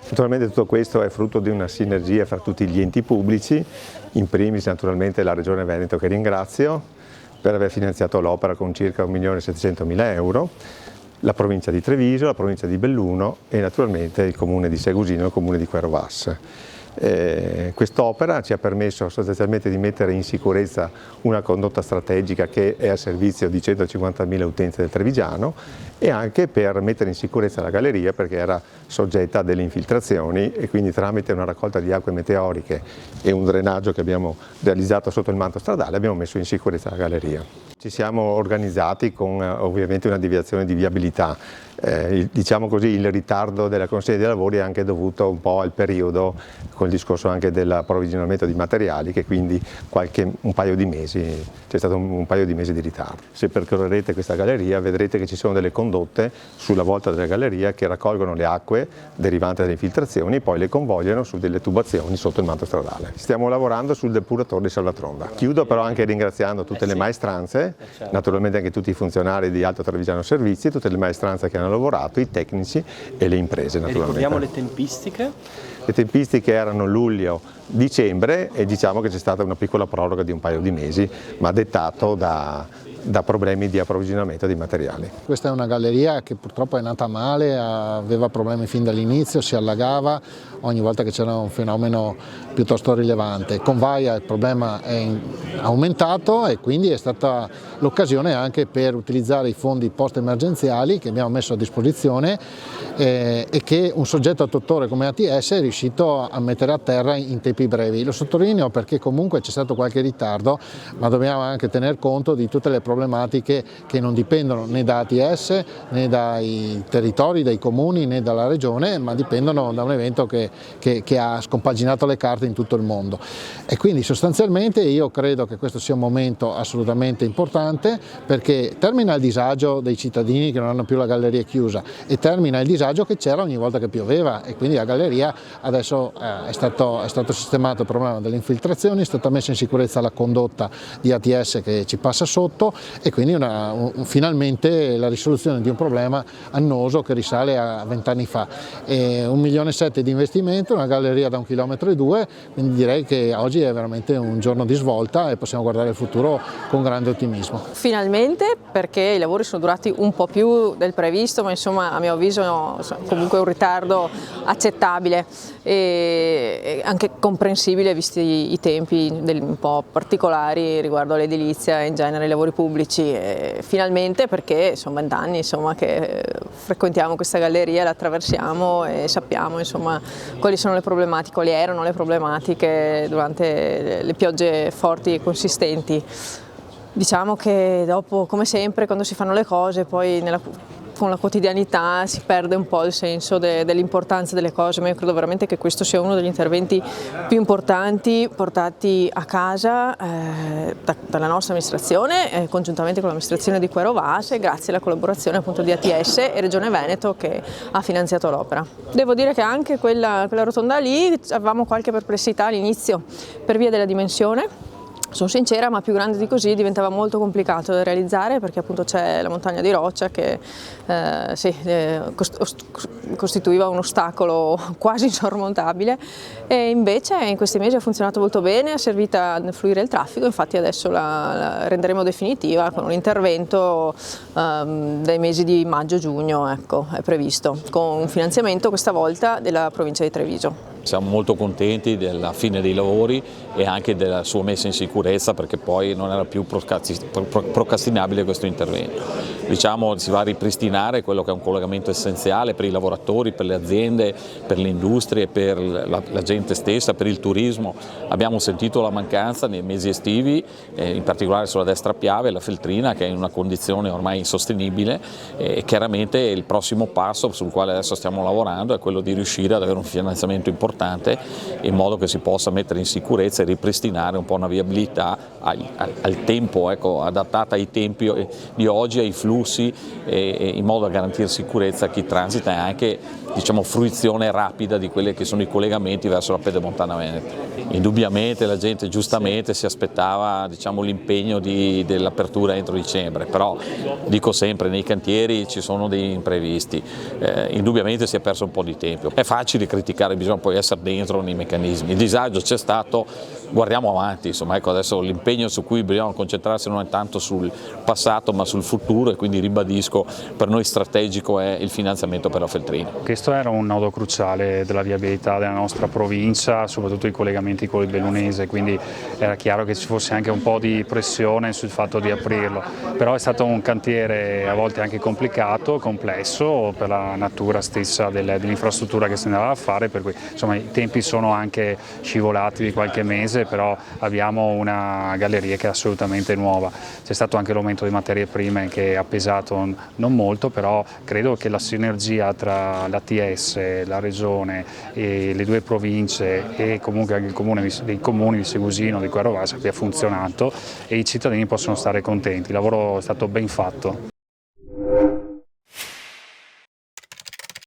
Naturalmente tutto questo è frutto di una sinergia fra tutti gli enti pubblici, in primis naturalmente la Regione Veneto, che ringrazio per aver finanziato l'opera con circa 1.700.000 euro, la provincia di Treviso, la provincia di Belluno e naturalmente il comune di Segusino e il comune di Quero Vas. Quest'opera ci ha permesso sostanzialmente di mettere in sicurezza una condotta strategica che è a servizio di 150.000 utenze del Trevigiano e anche per mettere in sicurezza la galleria, perché era soggetta a delle infiltrazioni e quindi tramite una raccolta di acque meteoriche e un drenaggio che abbiamo realizzato sotto il manto stradale abbiamo messo in sicurezza la galleria. Ci siamo organizzati con ovviamente una deviazione di viabilità. Diciamo così, il ritardo della consegna dei lavori è anche dovuto un po' al periodo, con il discorso anche dell'approvvigionamento di materiali, che quindi un paio di mesi, c'è stato un paio di mesi di ritardo. Se percorrerete questa galleria vedrete che ci sono delle condotte sulla volta della galleria che raccolgono le acque derivanti dalle infiltrazioni e poi le convogliano su delle tubazioni sotto il manto stradale. Stiamo lavorando sul depuratore di Salvatronda. Chiudo però anche ringraziando tutte le maestranze, naturalmente anche tutti i funzionari di Alto Trevigiano Servizi, tutte le maestranze che hanno lavorato, i tecnici e le imprese naturalmente. Ricordiamo le tempistiche? Le tempistiche erano luglio-dicembre e diciamo che c'è stata una piccola proroga di un paio di mesi, ma dettato da problemi di approvvigionamento dei materiali. Questa è una galleria che purtroppo è nata male, aveva problemi fin dall'inizio, si allagava ogni volta che c'era un fenomeno piuttosto rilevante. Con Vaia il problema è aumentato e quindi è stata l'occasione anche per utilizzare i fondi post-emergenziali che abbiamo messo a disposizione e che un soggetto attuatore come ATS è riuscito a mettere a terra in tempi brevi. Lo sottolineo perché comunque c'è stato qualche ritardo, ma dobbiamo anche tener conto di tutte le problematiche che non dipendono né da ATS né dai territori, dai comuni né dalla regione, ma dipendono da un evento che ha scompaginato le carte in tutto il mondo. E quindi sostanzialmente io credo che questo sia un momento assolutamente importante, perché termina il disagio dei cittadini che non hanno più la galleria chiusa e termina il disagio che c'era ogni volta che pioveva, e quindi la galleria adesso è stato sistemato il problema delle infiltrazioni, è stata messa in sicurezza la condotta di ATS che ci passa sotto e quindi finalmente la risoluzione di un problema annoso che risale a 20 anni fa. 1,7 milioni di investimento, una galleria da 1,2 km, quindi direi che oggi è veramente un giorno di svolta e possiamo guardare il futuro con grande ottimismo. Finalmente, perché i lavori sono durati un po' più del previsto, ma insomma a mio avviso comunque un ritardo accettabile e anche comprensibile visti i tempi un po' particolari riguardo all'edilizia e in genere ai lavori pubblici. E finalmente, perché sono 20 anni insomma, che frequentiamo questa galleria, la attraversiamo e sappiamo insomma, quali sono le problematiche, quali erano le problematiche durante le piogge forti e consistenti. Diciamo che dopo, come sempre, quando si fanno le cose, poi con la quotidianità si perde un po' il senso dell'importanza delle cose, ma io credo veramente che questo sia uno degli interventi più importanti portati a casa dalla nostra amministrazione, congiuntamente con l'amministrazione di Quero Vas, grazie alla collaborazione appunto di ATS e Regione Veneto che ha finanziato l'opera. Devo dire che anche quella rotonda lì avevamo qualche perplessità all'inizio per via della dimensione. Sono sincera, ma più grande di così diventava molto complicato da realizzare, perché appunto c'è la montagna di roccia che costituiva un ostacolo quasi insormontabile, e invece in questi mesi ha funzionato molto bene, è servita a fluire il traffico. Infatti adesso la renderemo definitiva con un intervento dai mesi di maggio-giugno, ecco, è previsto, con un finanziamento questa volta della provincia di Treviso. Siamo molto contenti della fine dei lavori e anche della sua messa in sicurezza, perché poi non era più procrastinabile questo intervento. Diciamo, si va a ripristinare quello che è un collegamento essenziale per i lavoratori, per le aziende, per le industrie, per la gente stessa, per il turismo. Abbiamo sentito la mancanza nei mesi estivi, in particolare sulla destra Piave, la Feltrina, che è in una condizione ormai insostenibile, e chiaramente il prossimo passo sul quale adesso stiamo lavorando è quello di riuscire ad avere un finanziamento importante in modo che si possa mettere in sicurezza e ripristinare un po' una viabilità mobilità al tempo, ecco, adattata ai tempi di oggi, ai flussi, e in modo da garantire sicurezza a chi transita e anche, diciamo, fruizione rapida di quelli che sono i collegamenti verso la Pedemontana Veneta. Indubbiamente la gente giustamente si aspettava, diciamo, l'impegno dell'apertura entro dicembre, però dico sempre, nei cantieri ci sono degli imprevisti, indubbiamente si è perso un po' di tempo. È facile criticare, bisogna poi essere dentro nei meccanismi, il disagio c'è stato, guardiamo avanti, insomma, ecco, adesso l'impegno su cui bisogna concentrarsi non è tanto sul passato ma sul futuro, e quindi ribadisco, per noi strategico è il finanziamento per la Feltrini. Questo era un nodo cruciale della viabilità della nostra provincia, soprattutto i collegamenti con il Bellunese, quindi era chiaro che ci fosse anche un po' di pressione sul fatto di aprirlo, però è stato un cantiere a volte anche complicato, complesso per la natura stessa dell'infrastruttura che si andava a fare, per cui insomma i tempi sono anche scivolati di qualche mese, però abbiamo una galleria che è assolutamente nuova. C'è stato anche l'aumento di materie prime che ha pesato non molto, però credo che la sinergia tra l'ATS, la Regione e le due province e comunque anche i comuni di Segusino, di Querrovas abbia funzionato e i cittadini possono stare contenti. Il lavoro è stato ben fatto.